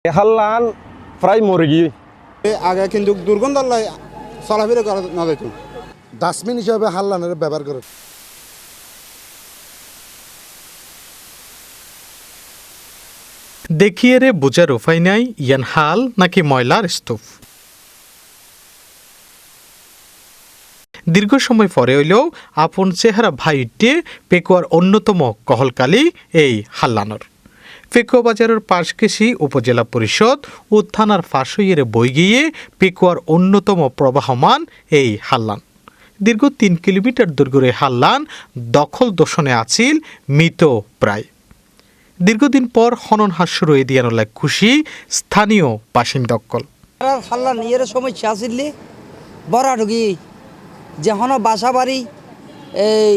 হাল্লান প্রায় মরে গিয়ে আগে কিন্তু দুর্গন্ধ চলাফেরা করা না যেত। ডাস্টবিন হিসাবে হাল্লানের ব্যবহার করে। দেখিয়ে রে বোঝার উপায় নাই ইয়ান হাল নাকি ময়লার স্তূপ। দীর্ঘ সময় পরে হইলেও আপন চেহারা ভাইটে পেকুয়ার অন্যতম কহলকালী এই হাল্লানর। পেকুয়া বাজারের পাশকেশি উপজেলা পরিষদ ও থানার ফাঁসইয়ের বই গিয়ে পেকুয়ার অন্যতম প্রবাহমান এই হাল্লান। দীর্ঘ ৩ কিলোমিটার দৈর্ঘ্যের হাল্লান দখল দোষণে আছিল মৃত প্রায়। দীর্ঘদিন পর খনন হাস শুরু এদিয়ানলায় খুশি স্থানীয় বাসিন্দকল। হাল্লান ইয়ের সমস্যা আসিলি বড় ঢুকি যেন বাসা বাড়ি এই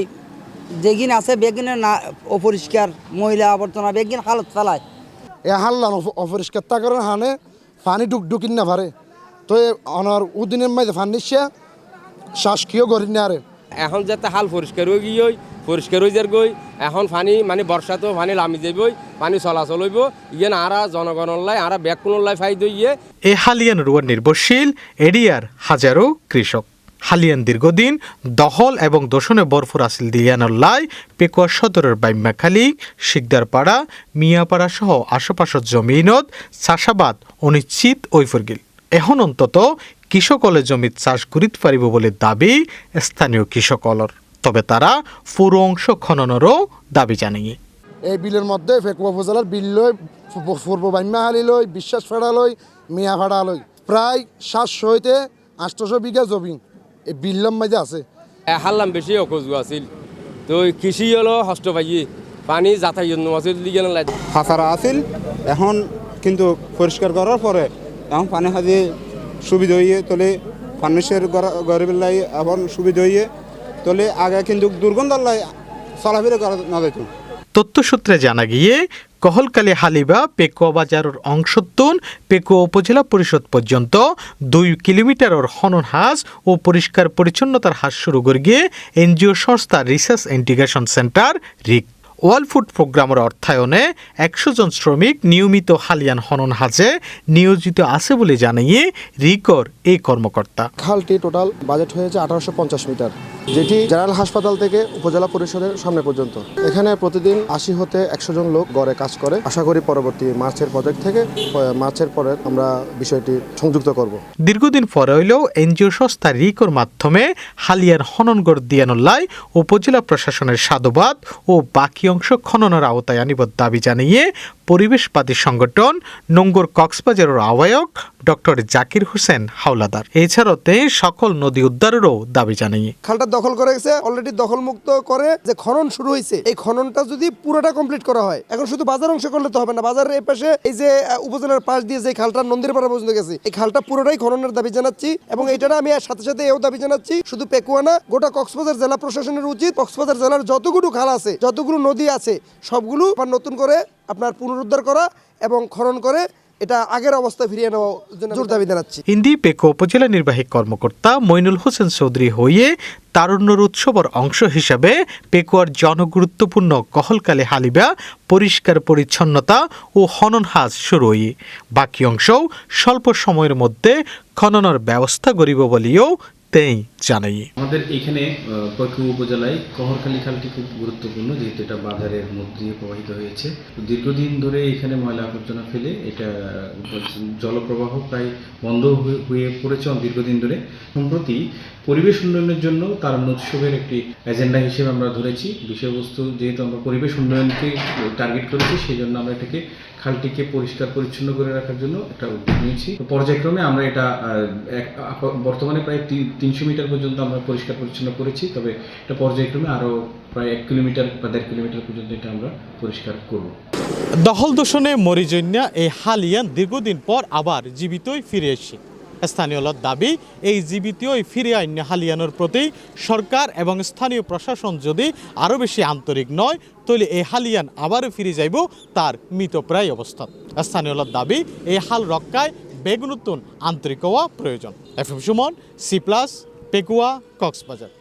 যেগিন আছে বেগিনে না অপরিষ্কার ময়লা আবর্জনা বেগিন হালত ফেলায়। এ হাল্লান অপরিষ্কার থাকার হানে পানি ঢুকিন না পারে, তো অনার উদিনের মাঝে ফান নিচ্ছে শ্বাসকীয় করি না আরে। এখন যাতে হাল পরিষ্কার হয়ে গিয়ে পরিষ্কার হয়ে যার গই এখন পানি মানে বর্ষাতেও পানি লামি যাবই, পানি চলাচল হইব ইয়েন আরা জনগণলাই আরা ব্যাকুণলাই ফাই দইয়ে। এ হালিয়ান রুয়ার নির্ভরশীল এরিয়ার হাজারো কৃষক। হালিয়ান দীর্ঘদিন দখল এবং দোষণে বরফুর আসিল দিয়ানল্লায় পেকুয়া সদরের বাইম্যাখালী, শিকদারপাড়া, মিয়াপাড়া সহ আশেপাশের জমিনত চাষাবাদ অনিশ্চিত ওইফরগিল। এখন অন্তত কৃষকলে জমিত চাষ করিতে পারিব বলে দাবি স্থানীয় কৃষকলর। তবে তারা পুরো অংশ খননেরও দাবি জানিয়ে। এই বিলের মধ্যে পেকুয়া উপজেলার বিল লই পূর্ব বাইম্যাখালী লই বিশ্বাস ফেড়া লই মিয়া ফাড়া লই প্রায় 700 হইতে 800 বিঘা জমি এই বিল্লাম মাঝে আছে। হাল্লাম বেশি অকজু আছিল, তো কৃষি হলো হস্ত পাইয়ে পানি যাতায়াত আছিল দিকে ফাঁসারা আছিল, এখন কিন্তু পরিষ্কার করার পরে এখন পানি হাতে সুবিধা হইয়ে তোলে ফার্নিচার গরিবের এখন সুবিধা হইয়ে তোলে। আগে কিন্তু দুর্গন্ধ চলাফেরা করা না যেত। তথ্যসূত্রে জানা গিয়ে কহলকালী হালিবা পেকুয়া বাজারের অংশত্বন পেকুয়া উপজেলা পরিষদ পর্যন্ত 2 কিলোমিটারের খনন হাস ও পরিষ্কার পরিচ্ছন্নতার হাস শুরু করে গিয়ে এনজিও সংস্থা রিসার্চ ইন্টিগ্রেশন সেন্টার রিক ওয়ার্ল্ড ফুড প্রোগ্রামের অর্থায়নে 100 জন শ্রমিক নিয়মিত হালিয়ান খনন হাজে নিয়োজিত আছে বলে জানিয়ে রিকর এই কর্মকর্তা। খালটি টোটাল বাজেট হয়েছে 1850 মিটার, যেটি জেনারেল হাসপাতাল থেকে উপজেলা পরিষদের সামনে পর্যন্ত। এখানে প্রতিদিন 80 হতে 100 জন লোক গড়ে কাজ করে। আশা করি পরবর্তী মার্চের প্রজেক্ট থেকে মার্চের পরে আমরা বিষয়টি সংযুক্ত করব। দীর্ঘদিন পরে হইলেও এনজিও সংস্থা রিকর মাধ্যমে হালিয়ার খননগড় দিয়ানুল্লায় উপজেলা প্রশাসনের সাধুবাদ ও বাকি অংশ খননের আওতায় আনিবার দাবি জানিয়ে পরিবেশবাদী সংগঠন নোঙ্গর কক্সবাজারের আহ্বায়ক ডক্টর জাকির হোসেন হাওলাদার এছাড়াও সকল নদী উদ্ধারেরও দাবি জানিয়ে। খালটা দখল করে গেছে, অলরেডি দখল মুক্ত করে যে খনন শুরু হয়েছে, এই খননটা যদি পুরোটা কমপ্লিট করা হয়, এখন শুধু বাজার অংশ করলে তো হবে না। বাজারের এই পাশে এই যে উপজেলার পাশ দিয়ে যে খালটা নন্দীরপাড়া পর্যন্ত গেছে, এই খালটা পুরোটাই খননের দাবি জানাচ্ছি। এবং এটার আমি সাথে সাথে এও দাবি জানাচ্ছি, শুধু পেকুয়া না, গোটা কক্সবাজার জেলা প্রশাসনের উচিত কক্সবাজার জেলার যতগুলো খাল আছে, যতগুলো নদী আছে, সবগুলো নতুন করে আপনার পুনরুদ্ধার করা এবং খনন করে এটা আগের অবস্থায় ফিরিয়ে নেওয়ার জন্য জোর দাবি জানাচ্ছি। হিন্দি পেকুয়া উপজেলা নির্বাহী কর্মকর্তা মইনুল হোসেন চৌধুরী হইয়ে তারুণ্যর উৎসবের অংশ হিসাবে পেকুয়ার জনগুরুত্বপূর্ণ কহলকালী হালিবা পরিষ্কার পরিচ্ছন্নতা ও খনন হাজ শুরু হয়ে বাকি অংশও স্বল্প সময়ের মধ্যে খননের ব্যবস্থা করিব বলেও তেই জানাই। আমাদের এখানে পেকুয়া উপজেলায় কহলকালী খালটি খুব গুরুত্বপূর্ণ, যেহেতু এটা বাজারের মধ্যে দিয়ে প্রবাহিত হয়েছে। দীর্ঘদিন ধরে এখানে ময়লা আবর্জনা ফেলে এটা জলপ্রবাহ প্রায় বন্ধ হয়ে পড়েছে দীর্ঘদিন ধরে। সম্প্রতি পরিবেশ উন্নয়নের জন্য তারুণ্য উৎসবের একটি এজেন্ডা হিসেবে আমরা ধরেছি বিষয়বস্তু, যেহেতু আমরা পরিবেশ উন্নয়নকে টার্গেট করেছি, সেই জন্য আমরা এটাকে খালটিকে পরিষ্কার পরিচ্ছন্ন করে রাখার জন্য একটা উদ্যোগ নিয়েছি। পর্যায়ক্রমে আমরা এটা বর্তমানে প্রায় 300 মিটার পর্যন্ত আমরা পরিষ্কার পরিচ্ছন্ন করেছি, তবে এটা পর্যায়ক্রমে আরও প্রায় 1 কিলোমিটার বা 1.5 কিলোমিটার পর্যন্ত এটা আমরা পরিষ্কার করব। দখল দূষণে মরিজন্যা এই হালিয়ান দীর্ঘদিন পর আবার জীবিতই ফিরে এসে স্থানীয়র দাবি, এই জীবিতই ফিরে আইন হালিয়ানোর প্রতি সরকার এবং স্থানীয় প্রশাসন যদি আরও বেশি আন্তরিক নয়, তাহলে এই হালিয়ান আবারও ফিরে যাইব তার মৃতপ্রায় অবস্থা। স্থানীয়র দাবি, এই হাল রক্ষায় বেগুনতুন আন্তরিক হওয়া প্রয়োজন। FM Suman, C+, Pekua, Cox's Bazar.